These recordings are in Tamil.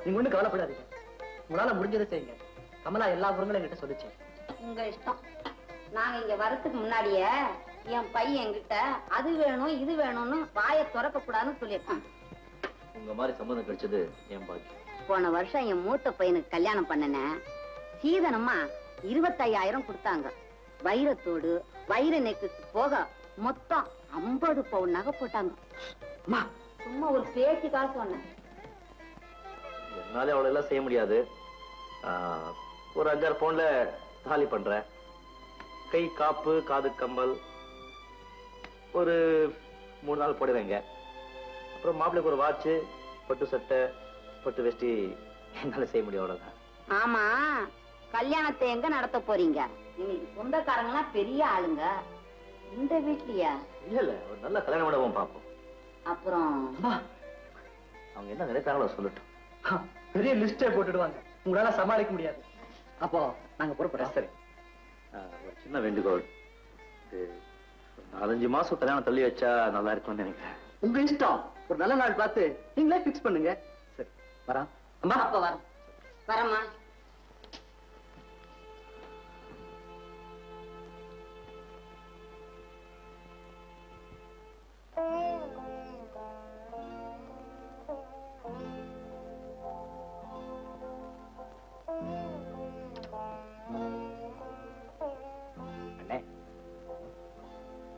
நீங்க ஒண்ணு கவலைப்படாதீங்க. உங்களால முடிஞ்சதை செய்யுங்க. கமலா எல்லா பொருங்களும் என்கிட்ட சொல்லிச்சு. உங்க இஷ்டம். நாங்க இங்க வரதுக்கு முன்னாடியே என் பையன் என்கிட்ட அது வேணும் இது வேணும்னு வாயை திறக்க கூடாதுன்னு சொல்லியிருக்கான். உங்க மாதிரி சம்மதம் கிடைச்சது என் பாக்கியம். போன வருஷம் என் மூத்த பையனுக்கு கல்யாணம் பண்ணனேன். சீதனம்மா 25,000 கொடுத்தாங்க. வைரத்தோடு வைர நெக்லஸ் போக மொத்தம் 50 பவுன் நகை போட்டாங்க. சும்மா ஒரு பேச்சுக்காக சொன்னேன். என்னால அவ்வளவு எல்லாம் செய்ய முடியாது. ஒரு 5-6 பவுன்ல தாலி பண்றேன். கை காப்பு, காது கம்பல் ஒரு 3 நாள் போடுவேங்க. அப்புறம் மாப்பிள்ளைக்கு ஒரு வாட்சு, பட்டு சட்டை, பட்டு வேஷ்டி என்னால செய்ய முடியும். அவ்வளவுதான். ஆமா, கல்யாணத்தை எங்க நடத்த போறீங்க? இன்னைக்கு சொந்தக்காரங்களாம் பெரிய ஆளுங்க. இந்த வீட்லயா? இல்ல ஒரு நல்ல கல்யாணம் மண்டபம் பார்ப்போம். அப்புறம் அவங்க என்ன நினைத்தாங்களோ சொல்லட்டும். பெரிய லிஸ்டே போட்டுடுவாங்க. உங்களால சமாளிக்க முடியாது. அப்போ நாங்க புறப்படுறோம். சரி, ஒரு சின்ன வேண்டுகோள். 4-5 மாசம் கல்யாணம் தள்ளி வச்சா நல்லா இருக்கும்னு நினைக்கிறேன். உங்க இஷ்டம். ஒரு நல்ல நாள் பார்த்து நீங்களே பிக்ஸ் பண்ணுங்க. சரி, வரா அம்மா. அப்ப வரோம். வரமா.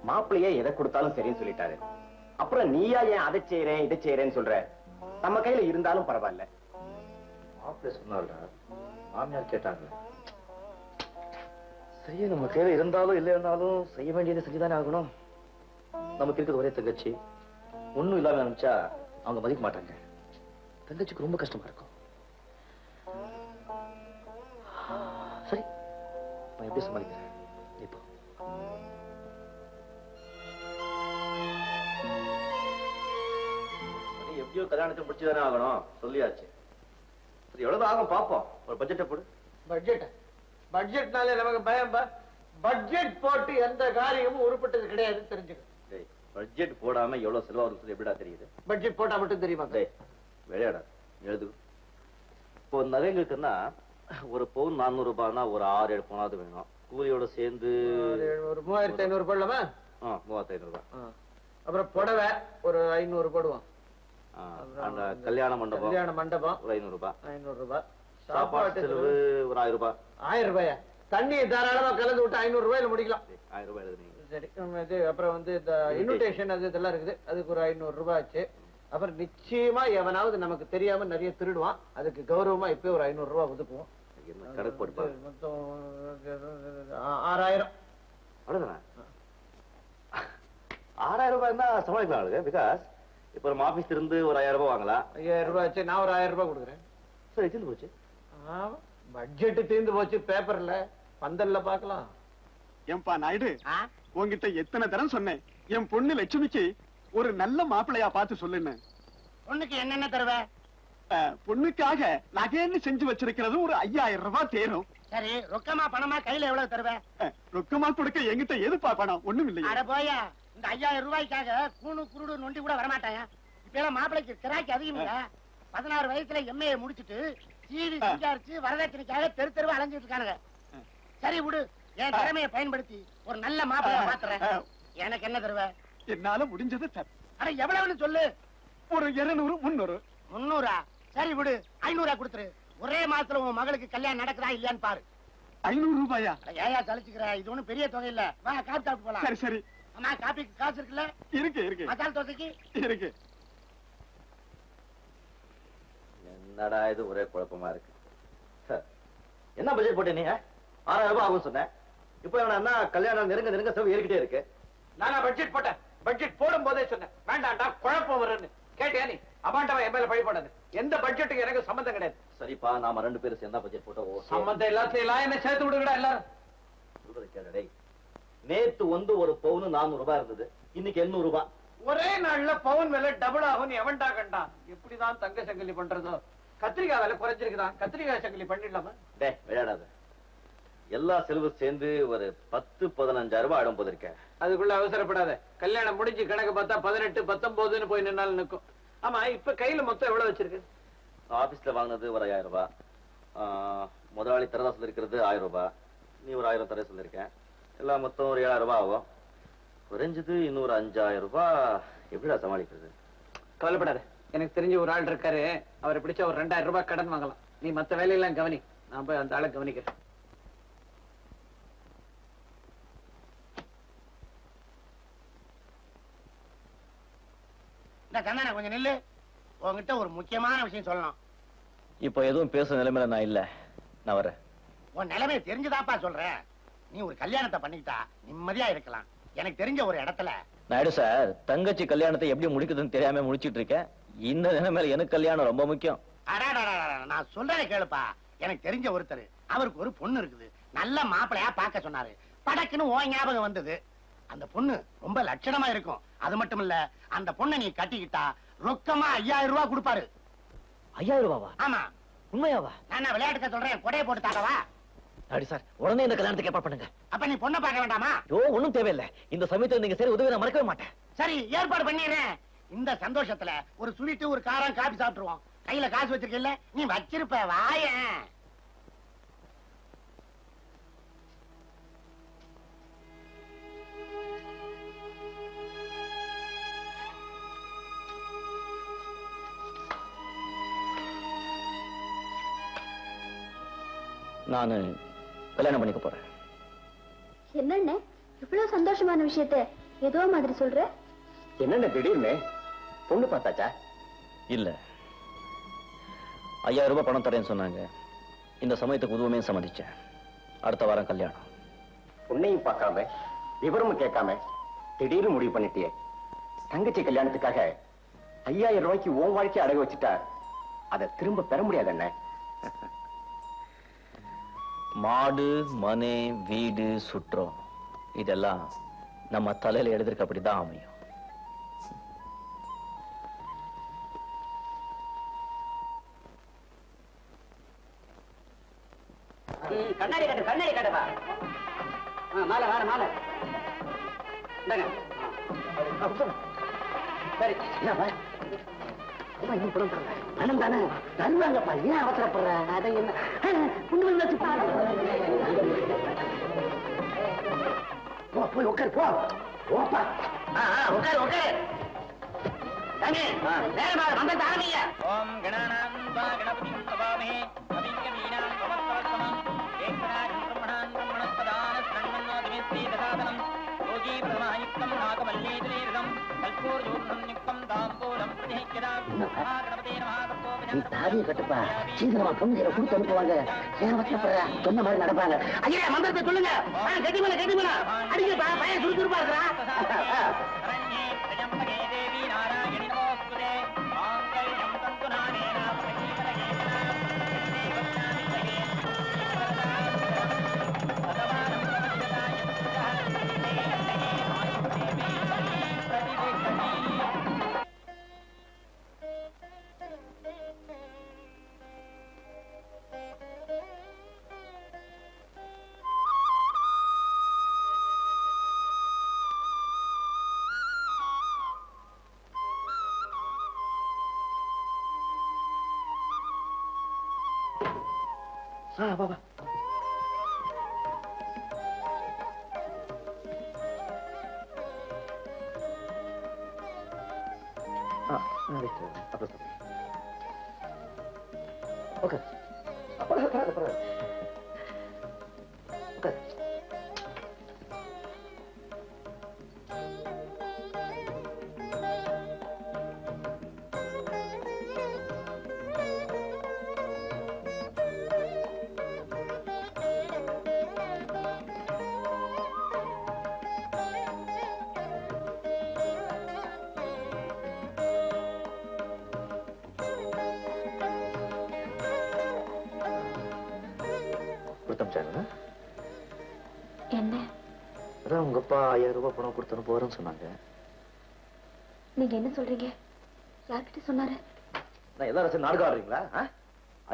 மாப்பிள்ளையே எதை கொடுத்தாலும் சரின்னு சொல்லிட்டாரு. அப்புறம் நீயா ஏன் அதை செய்யறேன் இதை செய்யறேன்னு சொல்ற? நம்ம கையில இருந்தாலும் பரவாயில்ல. மாப்பிள்ளை சொன்னால்டா, மாமியார் கேட்டாங்க. சரி, நம்ம கையில இருந்தாலும் இல்லைன்னாலும் செய்ய வேண்டியதை செஞ்சுதானே ஆகணும். நமக்கு இருக்கிறது ஒரே தங்கச்சி. ஒண்ணும் இல்லாம நினைச்சா அவங்க மதிக்க மாட்டாங்க. தங்கச்சிக்கு ரொம்ப கஷ்டமா இருக்கும். சரி, நான் எப்படி சமாளிக்கிறேன் இப்போ? எப்படியோ கல்யாணத்தை முடிச்சுதானே ஆகணும், சொல்லியாச்சு. சரி, எவ்வளவு ஆகும் பாப்போம். ஒரு பட்ஜெட்டை போடு. பட்ஜெட்னாலே நமக்கு பயம். பட்ஜெட் போட்டு எந்த காரியமும் உருப்பட்டது கிடையாது, தெரிஞ்சுக்க. பட்ஜெட் போடாம எவ்வளவு செலவாகும் எப்படிடா தெரியுது? பட்ஜெட் போட்டா மட்டும் தெரியுமா? விளையாடா, எழுது. இப்போ நகைங்களுக்குன்னா ஒரு பவுன் 400 ரூபாய்னா ஒரு 6-7 பவுனாவது வேணும். கூலியோட சேர்ந்து ஒரு 3500 போடலாமா? 3500 ரூபாய். அப்புறம் புடவை ஒரு 500 போடுவோம். கல்யாண மண்டபம் ஒரு 500 ரூபாய். 500 ரூபாய். சாப்பாடு செலவு ஒரு 1000 ரூபாய். 1000 ரூபாயா? தண்ணி தாராளமா கலந்து விட்டு 500 ரூபாயில முடிக்கலாம். 1000 ரூபாய் எழுதுனீங்க. சரி, அப்புறம் வந்து இந்த இன்விடேஷன் அது இதெல்லாம் இருக்குது. அதுக்கு ஒரு 500 ரூபாய் ஆச்சு. அப்புறம் நிச்சயமா எவனாவது நமக்கு தெரியாம நிறைய திருடுவான். அதுக்கு கௌரவமா இப்ப ஒரு 500 ரூபாய் ஒதுக்குவோம். மொத்தம் 6000. அவ்வளவுதானே? 6000 ரூபாய் இருந்தா சமாளிக்கலாம். பிகாஸ் இப்ப நம்ம ஆபீஸ் இருந்து ஒரு 1000 ரூபாய் வாங்கலாம். 5000 ரூபாய் ஆச்சு. நான் ஒரு 1000 ரூபாய் கொடுக்குறேன். சரி, தீர்ந்து போச்சு. பட்ஜெட் தீர்ந்து போச்சு. பேப்பர்ல பந்தல்ல பாக்கலாம். ஏன்பா நாயுடு, உங்ககிட்ட எத்தனை தரம் சொன்னேன் என் பொண்ணு லட்சுமிக்கு ஒரு நல்ல மாப்பிள்ளையா பார்த்து சொல்லுன்னு. பொண்ணுக்கு என்னென்ன தருவ? பொண்ணுக்காக நகைன்னு செஞ்சு வச்சிருக்கிறது ஒரு 5000 ரூபாய் தேரும். சரி, ரொக்கமா பணமா கையில எவ்வளவு தருவ? ரொக்கமா கொடுக்க என்கிட்ட எதுப்பா பணம்? ஒண்ணும் இல்லையா? அட போயா, இந்த 5000 ரூபாய்க்காக கூணு குருடு நொண்டி கூட வரமாட்டாயா? இப்ப எல்லாம் மாப்பிளைக்கு கிராக்கி அதிகம் இல்ல. 16 வயசுல எம்ஏ முடிச்சுட்டு சீடி சஞ்சாரிச்சு வரதட்சணைக்காக தெரு தெருவா அலைஞ்சிட்டு இருக்கானுங்க. சரி விடு, என் திறமையை பயன்படுத்தி ஒரு நல்ல மாப்பிளைய மாத்துறேன். எனக்கு என்ன தருவ? என்னால முடிஞ்சது தர. அட எவ்வளவுன்னு சொல்லு. ஒரு 200 300. 300? சரி விடு, 500 கொடுத்துரு. ஒரே மாசத்துல உன் மகளுக்கு கல்யாணம் நடக்குதா இல்லையான்னு பாரு. 500 ரூபாயா? ஏயா சலிச்சுக்கிற? இது ஒண்ணும் பெரிய தொகை இல்ல. வா, காப்பி சாப்பிட்டு போலாம். சரி சரி. அம்மா, காப்பிக்கு காசு இருக்குல்ல? இருக்கு. மசால் தோசைக்கு இருக்கு. என்னடா இது ஒரே குழப்பமா இருக்கு. என்ன பட்ஜெட் போட்டே நீங்க? 6000 ரூபாய் ஆகும் சொன்னேன். இப்போ என்ன கல்யாணம் நெருங்க செலவு ஏறிக்கிட்டே இருக்கு. நானா பட்ஜெட் போட்டேன்? பட்ஜெட் போடும் போதே சொன்னேன் வேண்டாம்டா, குழப்பம் வருன்னு. கேட்டியா நீ? அபாண்டவா என் மேல பழி போடாது. எந்த பட்ஜெட்டுக்கு எனக்கு சம்பந்தம் கிடையாது. சரிப்பா, நாம 2 பேரும் சேர்ந்தா பட்ஜெட் போட்டோம். சம்பந்தம் எல்லாத்தையும் என்ன சேர்த்து விடுங்கடா எல்லாரும். சொல்றது கேளடே. நேத்து வந்து ஒரு பவுன் 400 ரூபாய் இருந்தது. இன்னைக்கு 800 ரூபாய். ஒரே நாள்ல பவுன் விலை டபுள் ஆகும். எவன்டா கண்டா? எப்படிதான் தங்க சங்கிலி பண்றதோ? கத்திரிக்காய் விலை குறைஞ்சிருக்குதான். கத்திரிக்காய் சங்கிலி பண்ணிடலாமா? டேய் விளையாடாத. எல்லா செலவு சேர்ந்து ஒரு 10-15 ரூபாய் ஆடும் போது இருக்க. அதுக்குள்ள அவசரப்படாத. கல்யாணம் முடிஞ்சு கணக்கு பார்த்தா 18-19 போய் நின்னாலும் நிற்கும். ஆமா, இப்ப கையில மொத்தம் எவ்வளவு வச்சிருக்கு? ஆபீஸ்ல வாங்கினது ஒரு 5000 ரூபாய். முதலாளி தரதா சொல்லிருக்கிறது 1000 ரூபாய். நீ ஒரு 1000 தர சொல்லிருக்கேன். எல்லாம் மொத்தம் ஒரு 7000 ரூபாய் ஆகும். குறைஞ்சது இன்னொரு 5000 ரூபாய் எப்படிடா சமாளிக்கிறது? கவலைப்படாத, எனக்கு தெரிஞ்ச ஒரு ஆள் இருக்காரு. அவரை பிடிச்சா ஒரு 2000 ரூபாய் கடன் வாங்கலாம். நீ மத்த வேலையெல்லாம் கவனி, நான் போய் அந்த ஆளை கவனிக்கிறேன். கண்ணா கொஞ்சம் நில்லு, உங்ககிட்ட ஒரு முக்கியமான விஷயம் சொல்லணும். இப்போ எதுவும் பேசுற நிலைமையில நான் இல்ல, நான் வரேன். உன் நிலைமையை தெரிஞ்சுதாப்பா சொல்றேன். நீ ஒரு கல்யாணத்தை பண்ணிக்கிட்டா நிம்மதியா இருக்கலாம். எனக்கு தெரிஞ்ச ஒரு இடத்துல. நாயுடு சார், தங்கச்சி கல்யாணத்தை எப்படி முடிக்குதுன்னு தெரியாம முடிச்சிட்டு இருக்கேன். இந்த நிலைமையில எனக்கு கல்யாணம் ரொம்ப முக்கியம். நான் சொல்றதை கேளுப்பா. எனக்கு தெரிஞ்ச ஒருத்தர், அவருக்கு ஒரு பொண்ணு இருக்குது. நல்ல மாப்பிளையா பார்க்க சொன்னாரு. படக்குன்னு ஓ ஞாபகம் வந்தது. அந்த பொண்ணு ரொம்ப லட்சணமா இருக்கும். அது மட்டும் இல்ல, அந்த பொண்ணை நீ கட்டிக்கிட்டா ரொக்கமா 5000 ரூபாய் கொடுப்பாரு. 5000 ரூபாவா? ஆமா. உண்மையாவா? நான் விளையாட்டுக்க சொல்றேன், கொடையை போட்டு தாக்கவா? நாயுடு சார், உடனே இந்த கல்யாணத்துக்கு ஏற்பாடு பண்ணுங்க. அப்ப நீ பொண்ணை பார்க்க வேண்டாமா? ஒண்ணும் தேவையில்லை. இந்த சமயத்துல நீங்க சரி உதவி நான் மறக்கவே மாட்டேன். சரி, ஏற்பாடு பண்ணிடுறேன். இந்த சந்தோஷத்துல ஒரு ஸ்வீட்டு ஒரு காரம் காபி சாப்பிட்டுருவோம். கையில காசு வச்சிருக்கல, நீ வச்சிருப்ப. வாயேன். நானு கல்யாணம் பண்ணிக்க போறேன். என்னண்ணே இவ்வளவு சந்தோஷமான விஷயத்தை ஏதோ மாதிரி சொல்ற? என்னென்ன திடீர்னு பொண்ணு பார்த்தாச்சா? இல்ல, 5000 ரூபாய் பணம் தரேன்னு சொன்னாங்க. இந்த சமயத்துக்கு உதவுமே சம்மதிச்சேன். அடுத்த வாரம் கல்யாணம். பொண்ணையும் பார்க்காம விவரமும் கேட்காம திடீர்னு முடிவு பண்ணிட்டியே. தங்கச்சி கல்யாணத்துக்காக 5000 ரூபாய்க்கு உன் வாழ்க்கையை அடகு வச்சுட்டா அதை திரும்ப பெற முடியாது. என்ன மாடு, மனை, வீடு, சுற்றம் இதெல்லாம் நம்ம தலையில எழுதிருக்க அப்படிதான் அமையும். கண்ணாடி கட்டு, கண்ணாடி கட்டுப்பா. மாலை மாலை மாலை சரி. என்னப்பா பணம் தானே தருவாங்கப்பா, ஏன் அவசரப்படுற? அதை என்ன போய் உட்காரு, போ போப்பா. உட்காரு உட்காரு. வந்த தாரணிய. ஓம் கணானாம் கணபதி சபாமே அபிங்க மீனாம் பவத்வர்த்தமம் ஏகநாகம் பிரம்மணான் பிரம்மணஸ்பதான ஸ்ரண்மன்னோதிமிஸ்ரீ தசாதனம் யோகி பிரமாயுக்தம் நாகமல்லேதுலேர்தம் கல்பூர்யோகம் யுக்தம் தாம்பூலம் பிரதிஹிக்யதாம் மகாகணபதே நமஹ. நீ தாலியை கட்டுப்பா, சீக்கிரமா பொண்ணுகளை கொடுத்து அனுப்புவாங்க. ஏன் வச்சப்படுற? சொன்ன மாதிரி நடப்பாங்க. ஐயா மந்திரத்தை சொல்லுங்க. கட்டிமலை கட்டிமலை அடிக்கப்பா, பையன் சுறுசுறுப்பா இருக்கிறா. வா வா. ஓகே. என்ன? அதான் உங்க அப்பா 5000 ரூபாய் பணம் கொடுத்து போறேன்னு சொன்னாங்க. நீங்க என்ன சொல்றீங்க? யார்கிட்ட சொன்னாரு? நான் எல்லாரும் நாடகம் ஆடுறீங்களா?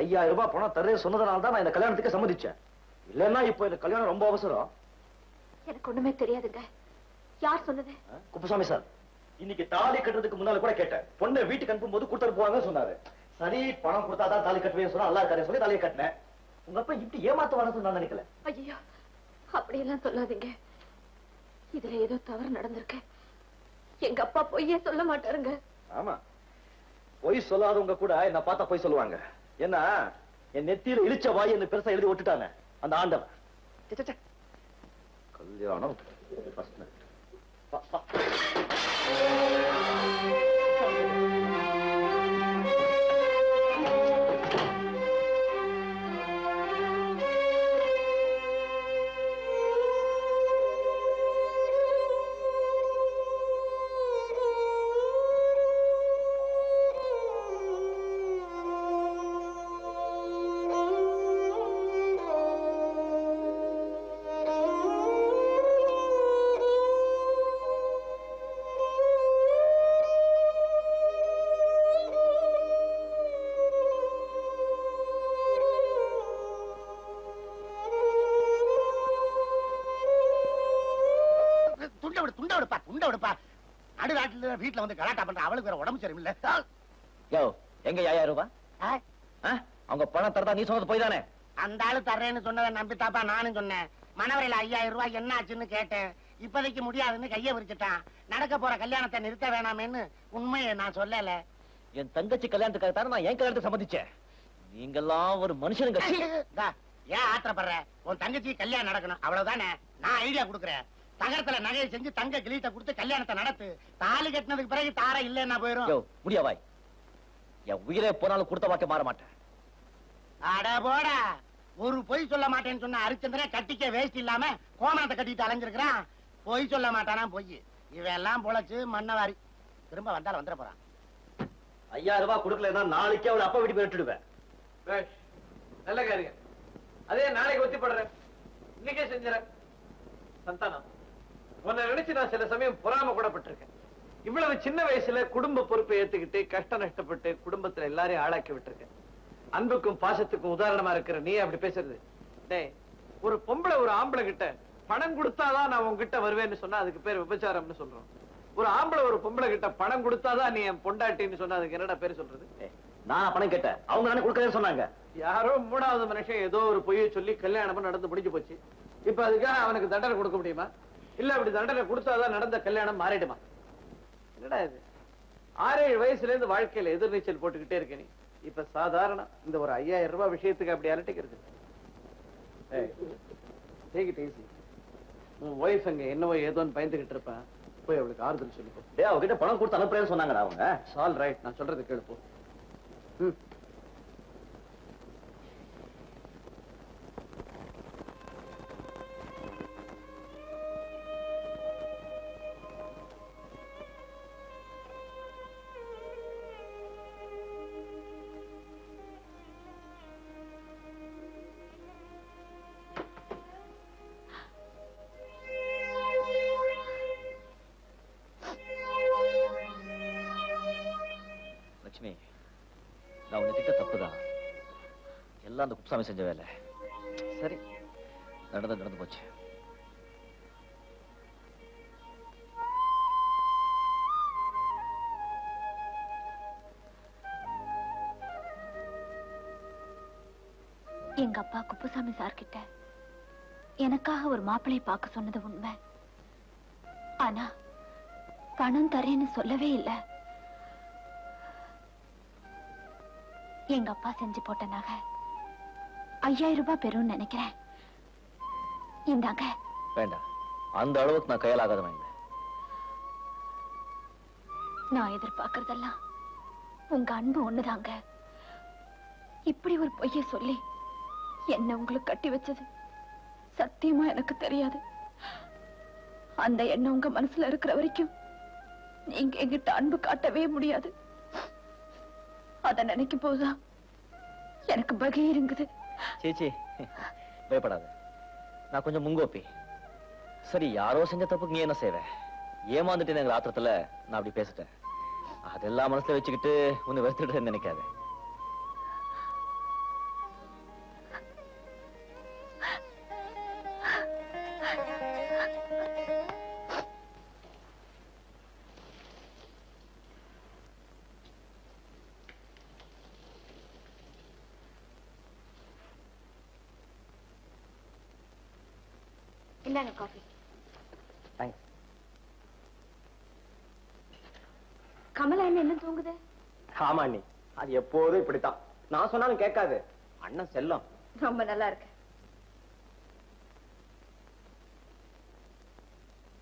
5000 ரூபாய் பணம் தரேன்னு சொன்னதுனால தான் நான் இந்த கல்யாணத்துக்கு சம்மதிச்சேன். இல்லன்னா இப்போ இந்த கல்யாணம் ரொம்ப அவசரம். எனக்கு ஒண்ணுமே தெரியாதுங்க. யார் சொன்னது? குப்புசாமி சார், இன்னைக்கு தாலி கட்டுறதுக்கு முன்னால கூட கேட்டேன். பொண்ணை வீட்டுக்கு அனுப்பும் போது கொடுத்துட்டு போவாங்க சொன்னாரு. சரி பணம் கொடுத்தாதான் தாலி கட்டுவேன்னு சொன்னா நல்லா இருக்காரு சொல்லி தாலியை கட்டினேன். உங்க அப்பா இப்படி ஏமாத்த வரணும்னு நான் நினைக்கல. ஐயோ அப்படியெல்லாம் சொல்லாதீங்க. இதுல ஏதோ தவறு நடந்திருக்கு. எங்க அப்பா பொய்யே சொல்ல மாட்டாருங்க. ஆமா, பொய் சொல்லாதவங்க கூட என்ன பார்த்தா பொய் சொல்லுவாங்க. ஏன்னா என் நெத்தியில இழிச்ச வாய் என்ன பெருசா எழுதி விட்டுட்டாங்க அந்த ஆண்டவன். கல்யாணம் வீட்டுல வந்து கலாட்டா பண்ற அவளுக்கு வேற உடம்பு சரியில்லை. எங்க 5000 ரூபாய்? அவங்க பணம் தரதா நீ சொன்னது போய் தானே? அந்த ஆளு தர்றேன்னு சொன்னதை நம்பித்தாப்பா நானும் சொன்னேன். மனவரையில 5000 ரூபாய் என்ன ஆச்சுன்னு கேட்டேன். இப்போதைக்கு முடியாதுன்னு கைய விரிச்சிட்டான். நடக்க போற கல்யாணத்தை நிறுத்த வேணாமேன்னு உண்மையை நான் சொல்லல. என் தங்கச்சி கல்யாணத்துக்காக தானே நான் என் கல்யாணத்தை சம்மதிச்சேன். நீங்கெல்லாம் ஒரு மனுஷனுங்க. ஏன் ஆத்திரப்படுற? உன் தங்கச்சி கல்யாணம் நடக்கணும் அவ்வளவுதானே. நான் ஐடியா கொடுக்குறேன். தகரத்துல நகையை செஞ்சு தங்க கிளீட்ட கொடுத்து கல்யாணத்தை நடத்து. தாலி கட்டினதுக்கு பிறகு தார இல்லன்னா போயிரும். முடியாவாய், என் உயிரே போனாலும் கொடுத்த வாக்க மாற மாட்டேன். அட போடா, ஒரு பொய் சொல்ல மாட்டேன்னு சொன்ன ஹரிச்சந்திரே கட்டிக்க வேஸ்ட் இல்லாம கோமணத்தை கட்டிட்டு அலைஞ்சிருக்கிறான். பொய் சொல்ல மாட்டானா பொய். இவெல்லாம் பொழைச்சு மண்ணவாரி திரும்ப வந்தாலும் வந்துட போறான். 5000 ரூபாய் கொடுக்கலன்னா நாளைக்கே அவளை அப்பா வீட்டுக்கு விட்டுடுவேன். நல்ல காரியம். அதே நாளைக்கு ஒத்திப்படுறேன். இன்னைக்கே செஞ்சுறேன். சந்தானம், உன்னை நினைச்சு நான் சில சமயம் பொறாம கூடப்பட்டிருக்கேன். இவ்வளவு சின்ன வயசுல குடும்ப பொறுப்பை ஏத்துக்கிட்டு கஷ்ட நஷ்டப்பட்டு குடும்பத்துல எல்லாரையும் ஆளாக்கி விட்டுருக்கேன். அன்புக்கும் பாசத்துக்கும் உதாரணமா இருக்கிற நீ அப்படி பேசுறது? டேய், ஒரு பொம்பளை ஒரு ஆம்பளை கிட்ட பணம் கொடுத்தாதான் நான் உங்ககிட்ட வருவேன்னு சொன்னா அதுக்கு பேர் விபச்சாரம்னு சொல்றோம். ஒரு ஆம்பளை ஒரு பொம்பளை கிட்ட பணம் கொடுத்தாதான் நீ என் பொண்டாட்டின்னு சொன்னா அதுக்கு என்னடா பேர் சொல்றது? நான் பணம் கேட்டேன், அவங்க தானே கொடுக்கறேன்னு சொன்னாங்க. யாரோ மூணாவது மனுஷன் ஏதோ ஒரு பொய்யை சொல்லி கல்யாணமும் நடந்து முடிஞ்சு போச்சு. இப்ப அதுக்காக அவனுக்கு தண்டனை கொடுக்க முடியுமா? இல்ல அப்படி தண்டனை கொடுத்தாதான் நடந்த கல்யாணம் மாறிடுமா? என்னடா இது? 6-7 வயசுல இருந்து வாழ்க்கையில எதிர்நீச்சல் போட்டுக்கிட்டே இருக்க நீ இப்ப சாதாரண இந்த ஒரு 5000 ரூபாய் விஷயத்துக்கு அப்படி அலட்டிக்கிறது? உன் ஒய்ஃப் அங்க என்னவோ ஏதோன்னு பயந்துகிட்டு இருப்பேன். போய் அவளுக்கு ஆறுதல் சொல்லிப்போ. அவகிட்ட பணம் கொடுத்து அனுப்புறேன்னு சொன்னாங்கடா அவங்க. ஆல் ரைட், நான் சொல்றது கேளுப்போ. நான் உன்னை திட்ட தப்புதான். எல்லாம் அந்த குப்சாமி செஞ்ச வேலை. சரி, நடந்து போச்சு. எங்க அப்பா குப்புசாமி சார் கிட்ட எனக்காக ஒரு மாப்பிள்ளையை பார்க்க சொன்னது உண்மை. ஆனா பணம் தரேன்னு சொல்லவே இல்லை. எங்க அப்பா செஞ்சு போட்ட நகை 5000 ரூபாய் பெறும்னு நினைக்கிறேன். இந்தாங்க. வேண்டாம், அந்த அளவுக்கு நான் கையாலாகாத. நான் எதிர்பார்க்கறதெல்லாம் உங்க அன்பு ஒண்ணுதாங்க. இப்படி ஒரு பொய்ய சொல்லி என்ன உங்களுக்கு கட்டி வச்சது சத்தியமா எனக்கு தெரியாது. அந்த எண்ணம் உங்க மனசுல இருக்கிற வரைக்கும் நீங்க எங்கிட்ட அன்பு காட்டவே முடியாது. அத நினைக்கும் போதுதான் எனக்கு பகீருங்குது. சீச்சி, பயப்படாத. நான் கொஞ்சம் முங்கோப்பி. சரி, யாரோ செஞ்ச தப்புக்கு நீ என்ன செய்வ? ஏமாந்துட்டு ஆத்திரத்துல நான் அப்படி பேசிட்டேன். அதெல்லாம் மனசுல வச்சுக்கிட்டு உன்னை வெறுத்துட்டு நினைக்காத. இந்தாங்க காஃபி. தேங்க்ஸ். கமலா என்ன தூங்குது? ஆமா அண்ணி, அது எப்போதும் இப்படித்தான். நான் சொன்னாலும் கேட்காது. அண்ணன் செல்லம். ரொம்ப நல்லா இருக்கு.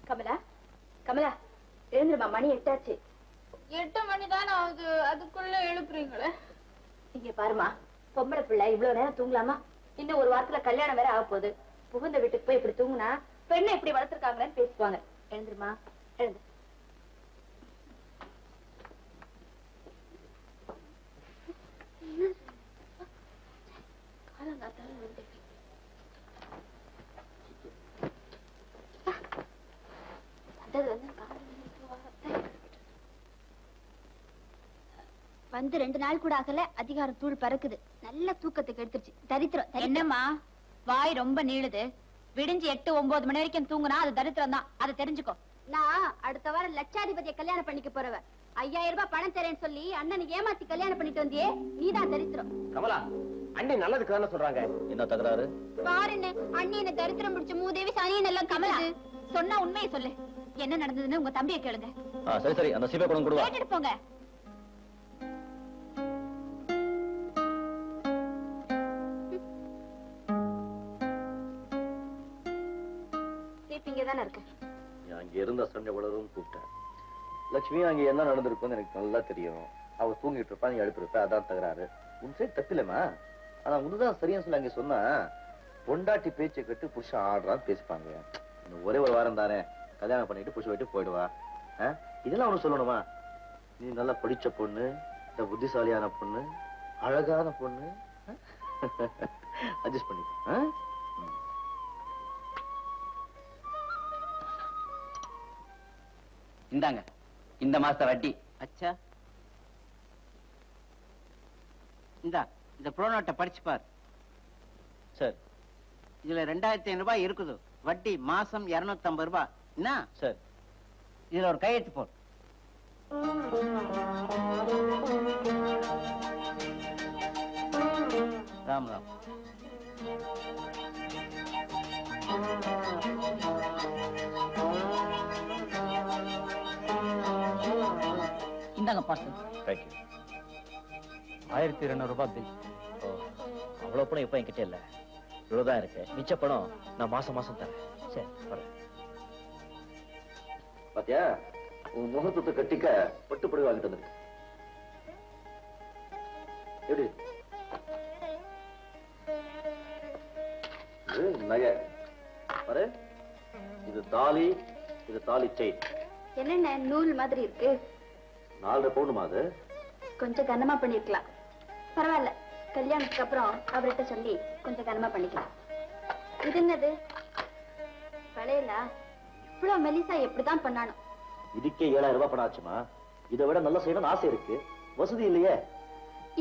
கமலா, கமலா எழுந்துருமா, மணி 8 ஆச்சு. 8 மணி தானே ஆகுது, அதுக்குள்ள எழுப்புறீங்களே. இங்க பாருமா, பொம்பளை பிள்ளை இவ்வளவு நேரம் தூங்கலாமா? இன்னும் ஒரு வாரத்துல கல்யாணம் வேற ஆக போகுது. புகுந்த வீட்டுக்கு போய் இப்படி தூங்குனா பெண்ணை இப்படி வளர்த்திருக்காங்களேன்னு பேசுவாங்க. எழுந்துருமா, எழுந்து. வந்து 2 நாள் கூட ஆகல, அதிகாரம் தூள் பறக்குது. நல்ல தூக்கத்துக்கு எடுத்துருச்சு. தரித்திரம். என்னம்மா வாய் ரொம்ப நீளுது? விடிஞ்சு 8, 9 மணி வரைக்கும் தூங்குனா அது தரித்திரம் தான், அதை தெரிஞ்சுக்கோ. நான் அடுத்த வாரம் லட்சாதிபதியை கல்யாணம் பண்ணிக்க போறவ. 5000 ரூபாய் பணம் தரேன்னு சொல்லி அண்ணனுக்கு ஏமாத்தி கல்யாணம் பண்ணிட்டு வந்தியே, நீதான் தரித்திரம். கமலா, அண்ணி நல்லதுக்கு தானே சொல்றாங்க. என்ன தகராறு? பாருன்னு அண்ணி என்ன தரித்திரம் பிடிச்ச மூதேவி சனியன் எல்லாம் கமலா. சொன்னா உண்மையை சொல்லு, என்ன நடந்ததுன்னு உங்க தம்பியை கேளுங்க. சரி சரி, அந்த சீபை கொண்டு கொடுவா. கேட்டுட்டு போங்க. இங்கதானே இருக்கு. அங்க இருந்த சண்டை வளரும் கூப்பிட்டேன். லட்சுமி, அங்க என்ன நடந்திருக்குன்னு எனக்கு நல்லா தெரியும். அவ தூங்கிட்டு இருப்பா, நீ எழுப்பிருப்ப, அதான் தகராறு. உன் சைடு தப்பில்லமா. ஆனா உனதான் சரியா சொல்ல அங்க சொன்னா பொண்டாட்டி பேச்சை கட்டு புருஷன் ஆடுறான்னு பேசிப்பாங்க. ஒரே ஒரு வாரம் தானே கல்யாணம் பண்ணிட்டு புருஷ விட்டு போயிடுவா. இதெல்லாம் அவனு சொல்லணுமா? நீ நல்லா படிச்ச பொண்ணு, இந்த புத்திசாலியான பொண்ணு, அழகான பொண்ணு, அட்ஜஸ்ட் பண்ணி. இந்தாங்க இந்த மாச வட்டி. அச்சா, இந்த ப்ரோனோட்டை படிச்சு பார். சரி. இதுல 2500 ரூபாய் இருக்குது. வட்டி மாசம் 250 ரூபாய். என்ன? சரி. இதுல ஒரு கையெழுத்து போடு. ராம் ராம். இந்தாங்க பார்சல். தேங்க்யூ. 1200 ரூபாய் பில். அவ்வளவு பணம் இப்ப என்கிட்ட இல்ல, இவ்வளவுதான் இருக்கு. மிச்ச பணம் நான் மாசம் மாசம் தரேன். சரி, வரேன். பாத்தியா, உன் முகத்துக்கு கட்டிக்க பட்டு புடவை வாங்கிட்டு வந்துருக்கு. எப்படி நகை பாரு, இது தாலி, இது தாலி செயின். என்னென்ன நூல் மாதிரி இருக்கு? 4 பவுண்டுமா? அது கொஞ்சம் கனமா பண்ணிருக்கலாம். பரவாயில்ல, கல்யாணத்துக்கு அப்புறம் அவர்கிட்ட சொல்லி கொஞ்சம் கனமா பண்ணிக்கலாம். இது என்னது? பழையலா? இவ்வளவு மெலிசா எப்படிதான் பண்ணானோ? இதுக்கே 7000 ரூபாய் பணம் ஆச்சுமா. இதை விட நல்லா செய்யணும்னு ஆசை இருக்கு, வசதி இல்லையே.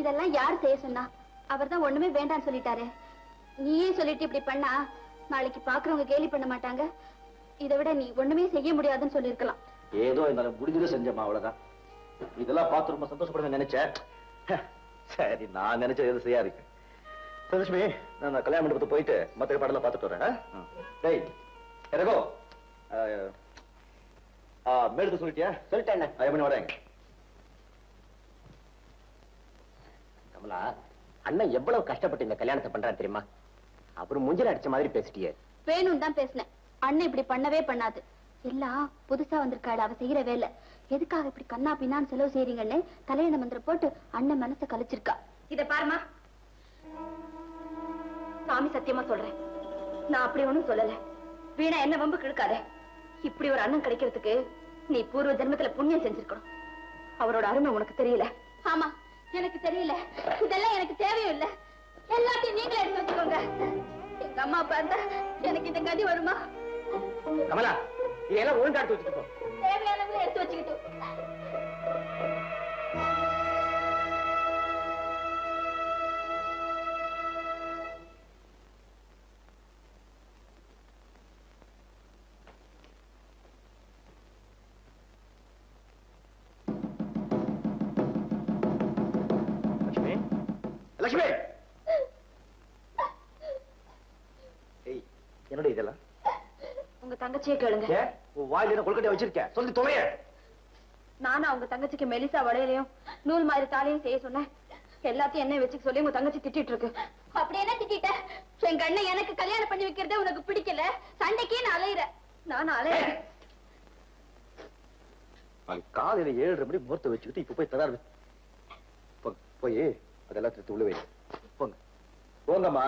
இதெல்லாம் யார் செய்ய சொன்னா? அவர் தான் ஒண்ணுமே வேண்டான்னு சொல்லிட்டாரு. நீயே சொல்லிட்டு இப்படி பண்ணா நாளைக்கு பாக்குறவங்க கேலி பண்ண மாட்டாங்க. இதை விட நீ ஒண்ணுமே செய்ய முடியாதுன்னு சொல்லிருக்கலாம். ஏதோ என்னால முடிஞ்சது செஞ்சமா, அவ்வளவுதான். இதெல்லாம் பார்த்து ரொம்ப சந்தோஷப்படுவேன் நினைச்சேன். சரி, நான் நினைச்சது எது சரியா இருக்கு. லட்சுமி, நான் கல்யாண மண்டபத்துக்கு போயிட்டு மத்த பாடலாம் பார்த்துட்டு வரேன். டேய் எனக்கோ மேலுக்கு சொல்லிட்டியா? சொல்லிட்டேன். எப்படி வரேங்க? கமலா, அண்ணன் எவ்வளவு கஷ்டப்பட்டு இந்த கல்யாணத்தை பண்றாரு தெரியுமா? அவரு முஞ்சில அடிச்ச மாதிரி பேசிட்டியே. வேணும் தான் பேசினேன். அண்ணன் இப்படி பண்ணவே பண்ணாது. எல்லாம் புதுசா வந்திருக்காள் அவ செய்யற வேலை. எதுக்காக இப்படி கண்ணா பின்னான்னு செலவு செய்றீங்கன்னு கல்யாண மந்திரம் போட்டு அண்ணன் மனசை கலைச்சிருக்கா. இத பாருமா, சாமி சத்தியமா சொல்றேன், நான் அப்படி ஒண்ணும் சொல்லல. வீணா என்ன வம்பு கிழக்காத. இப்படி ஒரு அண்ணன் கிடைக்கிறதுக்கு நீ பூர்வ ஜென்மத்துல புண்ணியம் செஞ்சிருக்கணும். அவரோட அருமை உனக்கு தெரியல. ஆமா, எனக்கு தெரியல. இதெல்லாம் எனக்கு தேவையும் இல்ல. எல்லாத்தையும் நீங்களே எடுத்து வச்சுக்கோங்க. எங்க அம்மா பார்த்தா எனக்கு இந்த கதி வருமா? கமலா, இதெல்லாம் ஒழுங்கா எடுத்து வச்சுக்கோ. தேவையானவங்களை எடுத்து வச்சுக்கிட்டு லட்சுமி, என்னுடைய இதெல்லாம் தங்கச்சியே கேளுங்க. உன் வாயில கொல்கட்டையை வச்சிருக்கேன், சொல்லி தொலைய. நானும் அவங்க தங்கச்சிக்கு மெலிசா வளையலையும் நூல் மாதிரி தாலியும் செய்ய சொன்னேன். எல்லாத்தையும் என்ன வச்சு சொல்லி உங்க தங்கச்சி திட்டிட்டு இருக்கு. அப்படி என்ன திட்டிட்ட? என் கண்ணை எனக்கு கல்யாணம் பண்ணி வைக்கிறதே உனக்கு பிடிக்கல, சண்டைக்கே நான் அலையிறேன். நான் அலையிறேன். காலையில 7:30 மணி முகூர்த்த வச்சுக்கிட்டு இப்ப போய் தராரு. போய் அதெல்லாம் திருத்து உள்ள வை. போங்க போங்கம்மா.